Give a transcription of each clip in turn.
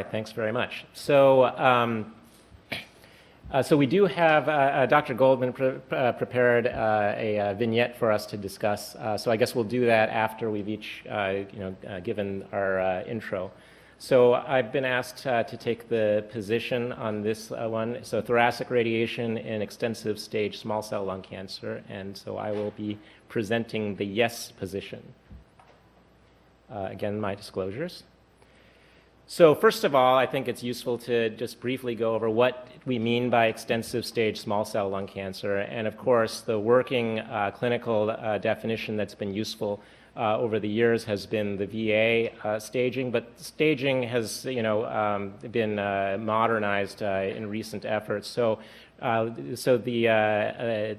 right, thanks very much. So we do have Dr. Goldman prepared a vignette for us to discuss. So I guess we'll do that after we've each, given our intro. So I've been asked to take the position on this one. So thoracic radiation in extensive stage small cell lung cancer, and so I will be presenting the yes position. Again, my disclosures. So first of all, I think it's useful to just briefly go over what we mean by extensive stage small cell lung cancer. And of course, the working clinical definition that's been useful over the years has been the VA staging, but staging has been modernized in recent efforts. So the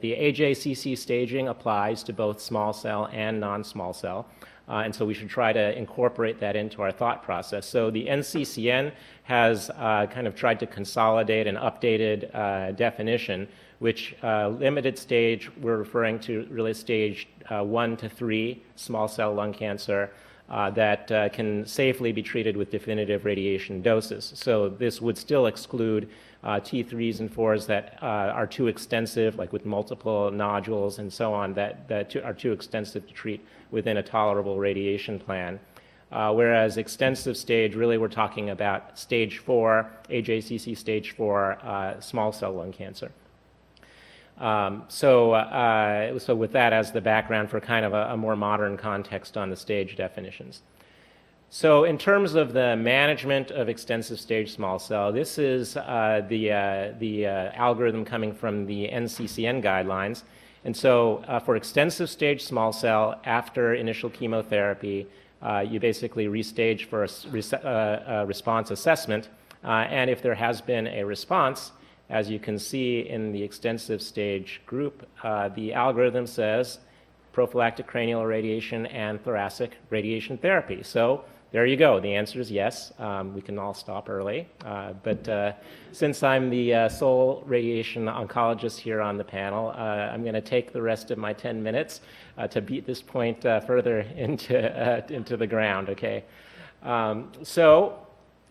AJCC staging applies to both small cell and non-small cell. And so we should try to incorporate that into our thought process. So the NCCN has kind of tried to consolidate an updated definition, which limited stage, we're referring to really stage 1 to 3 small cell lung cancer that can safely be treated with definitive radiation doses. So this would still exclude T3s and 4s that are too extensive, like with multiple nodules and so on, that are too extensive to treat within a tolerable radiation plan. Whereas extensive stage, really we're talking about stage 4, AJCC stage 4 small cell lung cancer. So with that as the background for kind of a more modern context on the stage definitions. So in terms of the management of extensive stage small cell, this is the algorithm coming from the NCCN guidelines. And so for extensive stage small cell, after initial chemotherapy, you basically restage for a response assessment. And if there has been a response, as you can see in the extensive stage group, the algorithm says prophylactic cranial irradiation and thoracic radiation therapy. So there you go. The answer is yes. We can all stop early. But since I'm the sole radiation oncologist here on the panel, I'm going to take the rest of my 10 minutes to beat this point further into the ground. Okay.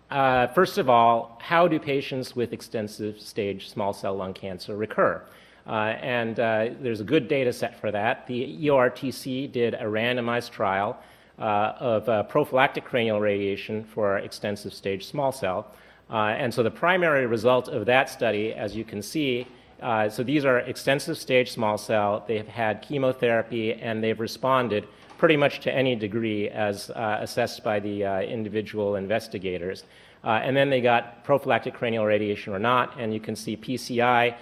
First of all, how do patients with extensive stage small cell lung cancer recur? There's a good data set for that. The EORTC did a randomized trial of prophylactic cranial radiation for extensive stage small cell. And so the primary result of that study, as you can see, so these are extensive stage small cell. They've had chemotherapy and they've responded pretty much to any degree as assessed by the individual investigators. And then they got prophylactic cranial radiation or not, and you can see PCI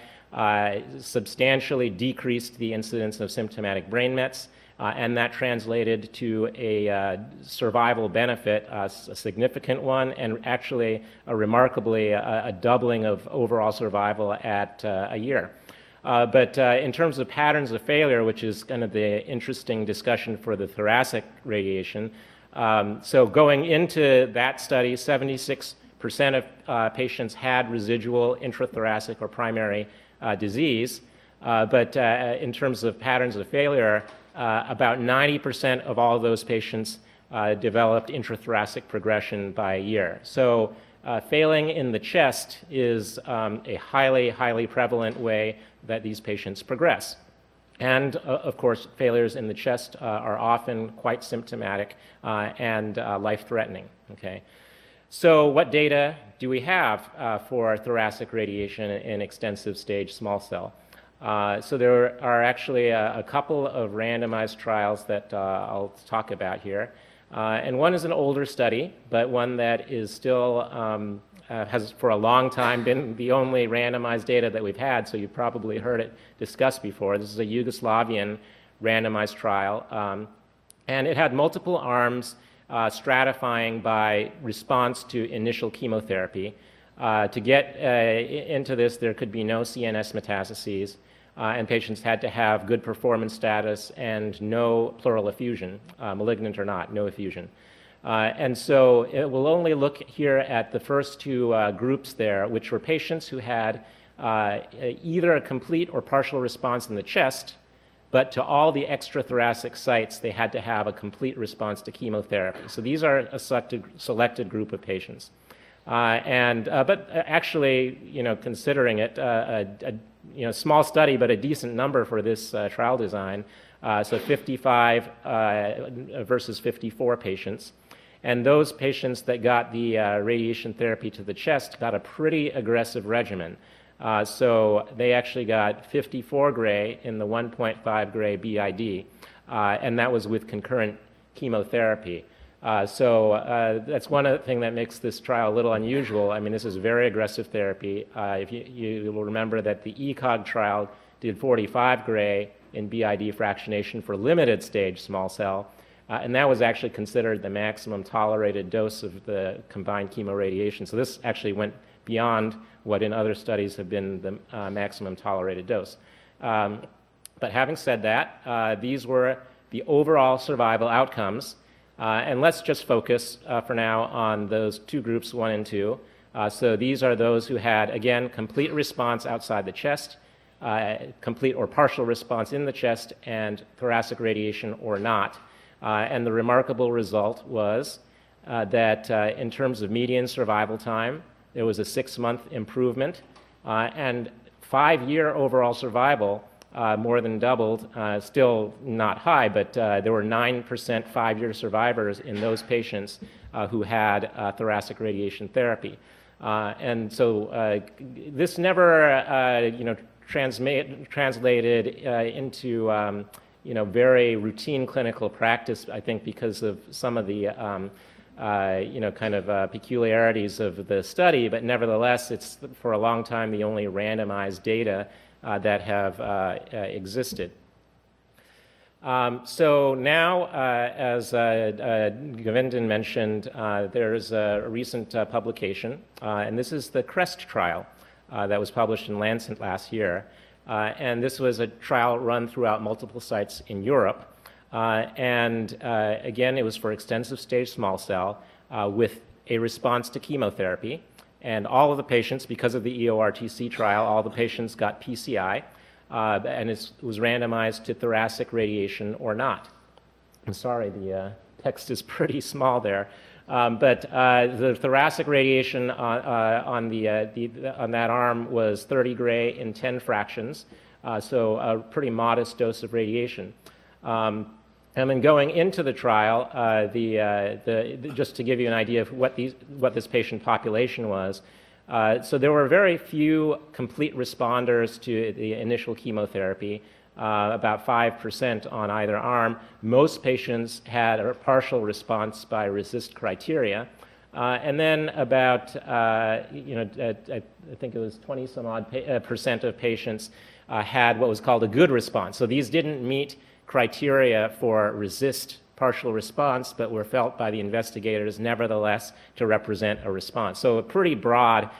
substantially decreased the incidence of symptomatic brain mets, and that translated to a survival benefit, a significant one, and actually a remarkably a doubling of overall survival at a year. But in terms of patterns of failure, which is kind of the interesting discussion for the thoracic radiation, so going into that study, 76% of patients had residual intrathoracic or primary disease. But in terms of patterns of failure, about 90% of all those patients developed intrathoracic progression by a year. So failing in the chest is a highly prevalent way that these patients progress. And of course, failures in the chest are often quite symptomatic and life-threatening. Okay. So what data do we have for thoracic radiation in extensive stage small cell? So there are actually a couple of randomized trials that I'll talk about here. And one is an older study, but one that is still has for a long time been the only randomized data that we've had, so you've probably heard it discussed before. This is a Yugoslavian randomized trial, and it had multiple arms stratifying by response to initial chemotherapy. To get into this, there could be no CNS metastases, and patients had to have good performance status and no pleural effusion, malignant or not, no effusion. And so it will only look here at the first two groups there, which were patients who had either a complete or partial response in the chest, but to all the extrathoracic sites, they had to have a complete response to chemotherapy. So these are a selected group of patients. But actually, considering it, small study, but a decent number for this trial design. So 55 versus 54 patients. And those patients that got the radiation therapy to the chest got a pretty aggressive regimen. So they actually got 54 gray in the 1.5 gray BID, and that was with concurrent chemotherapy. So that's one thing that makes this trial a little unusual. I mean, this is very aggressive therapy. If you will remember that the ECOG trial did 45 gray in BID fractionation for limited stage small cell, and that was actually considered the maximum tolerated dose of the combined chemoradiation. So this actually went beyond what in other studies have been the maximum tolerated dose. But having said that, these were the overall survival outcomes. And let's just focus for now on those two groups, 1 and 2. So these are those who had, again, complete response outside the chest, complete or partial response in the chest, and thoracic radiation or not. And the remarkable result was that in terms of median survival time, there was a 6-month improvement, and 5-year overall survival more than doubled, still not high, but there were 9% 5-year survivors in those patients who had thoracic radiation therapy. And so this never translated into very routine clinical practice, I think, because of some of the peculiarities of the study, but nevertheless, it's for a long time the only randomized data that have existed. So now, as Govindan mentioned, there's a recent publication, and this is the CREST trial that was published in Lancet last year. And this was a trial run throughout multiple sites in Europe. Again, it was for extensive stage small cell with a response to chemotherapy. And all of the patients, because of the EORTC trial, all the patients got PCI, and it was randomized to thoracic radiation or not. I'm sorry, the text is pretty small there. But the thoracic radiation on that arm was 30 gray in 10 fractions, so a pretty modest dose of radiation. And then going into the trial, just to give you an idea of what this patient population was, so there were very few complete responders to the initial chemotherapy, about 5% on either arm. Most patients had a partial response by RECIST criteria. And then about, I think it was 20-some odd percent of patients had what was called a good response. So these didn't meet criteria for RECIST partial response, but were felt by the investigators nevertheless to represent a response. So a pretty broad,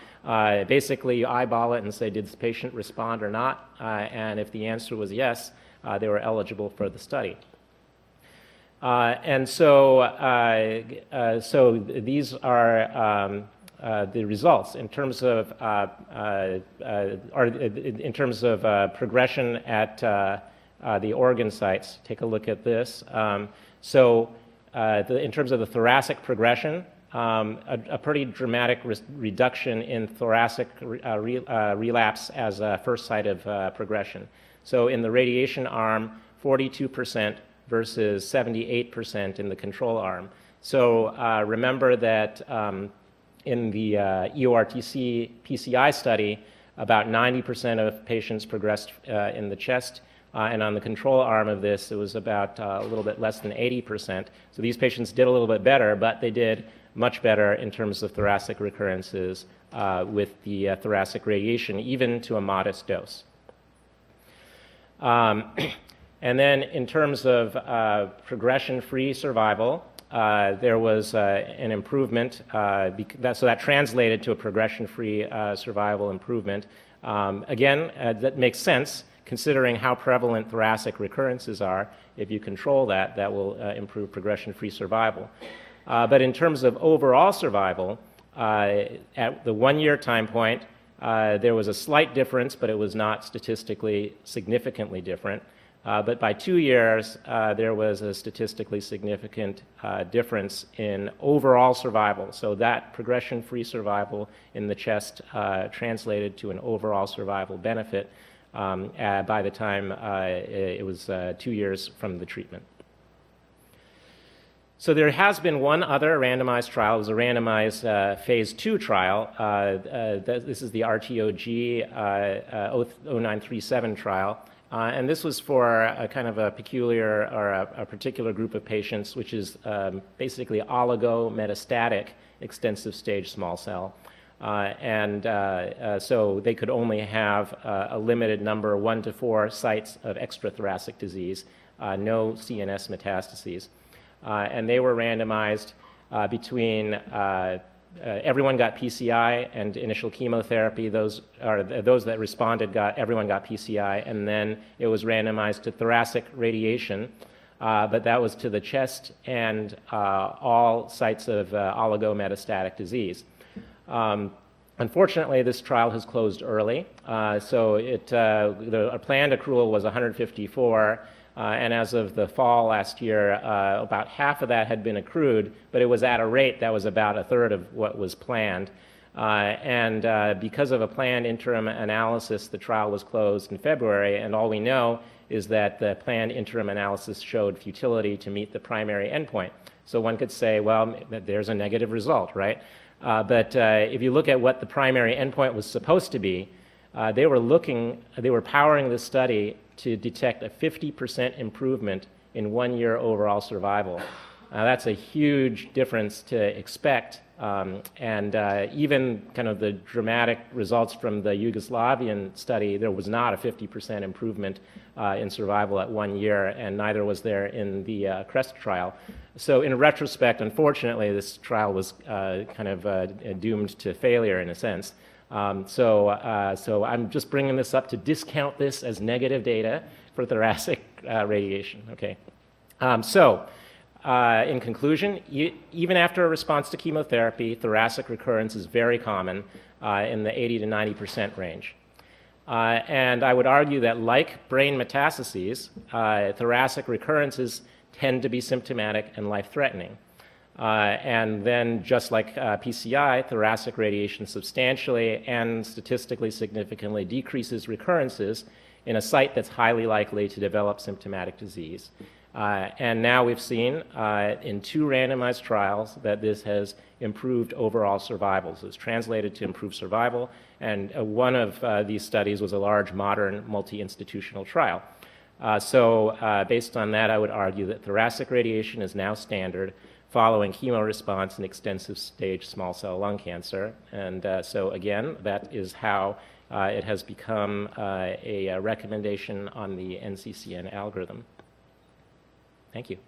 basically you eyeball it and say, did this patient respond or not? And if the answer was yes, they were eligible for the study. And so these are the results in terms of progression at the organ sites. Take a look at this. In terms of the thoracic progression, a pretty dramatic reduction in thoracic relapse as a first site of progression. So in the radiation arm, 42% versus 78% in the control arm. So remember that in the EORTC PCI study, about 90% of patients progressed in the chest. And on the control arm of this, it was about a little bit less than 80%. So these patients did a little bit better, but they did much better in terms of thoracic recurrences with the thoracic radiation, even to a modest dose. And then in terms of progression-free survival, there was an improvement. So that translated to a progression-free survival improvement. Again, that makes sense, considering how prevalent thoracic recurrences are. If you control that, that will improve progression-free survival. But in terms of overall survival, at the 1-year time point, there was a slight difference, but it was not statistically significantly different. But by 2 years, there was a statistically significant difference in overall survival. So that progression-free survival in the chest translated to an overall survival benefit by the time it was 2 years from the treatment. So there has been one other randomized trial. It was a randomized phase 2 trial. This is the RTOG 0937 trial. And this was for a kind of a peculiar or a particular group of patients, which is basically oligometastatic extensive stage small cell. So they could only have a limited number, 1 to 4 sites of extrathoracic disease, no CNS metastases. And they were randomized between everyone got PCI and initial chemotherapy. Those that responded everyone got PCI, and then it was randomized to thoracic radiation, but that was to the chest and all sites of oligometastatic disease. Unfortunately, this trial has closed early, so a planned accrual was 154. And as of the fall last year, about half of that had been accrued, but it was at a rate that was about a third of what was planned. Because of a planned interim analysis, the trial was closed in February, and all we know is that the planned interim analysis showed futility to meet the primary endpoint. So one could say, well, there's a negative result, right? But if you look at what the primary endpoint was supposed to be, they were powering this study to detect a 50% improvement in 1 year overall survival. That's a huge difference to expect, even kind of the dramatic results from the Yugoslavian study, there was not a 50% improvement in survival at 1 year, and neither was there in the CREST trial. So in retrospect, unfortunately, this trial was kind of doomed to failure in a sense. So I'm just bringing this up to discount this as negative data for thoracic radiation. Okay. In conclusion, even after a response to chemotherapy, thoracic recurrence is very common in the 80 to 90% range. And I would argue that, like brain metastases, thoracic recurrences tend to be symptomatic and life-threatening. And then, just like PCI, thoracic radiation substantially and statistically significantly decreases recurrences in a site that's highly likely to develop symptomatic disease. And now we've seen in 2 randomized trials that this has improved overall survival. So it's translated to improved survival, and one of these studies was a large modern multi-institutional trial. Based on that, I would argue that thoracic radiation is now standard following chemo response in extensive stage small cell lung cancer. And so again, that is how it has become a recommendation on the NCCN algorithm. Thank you.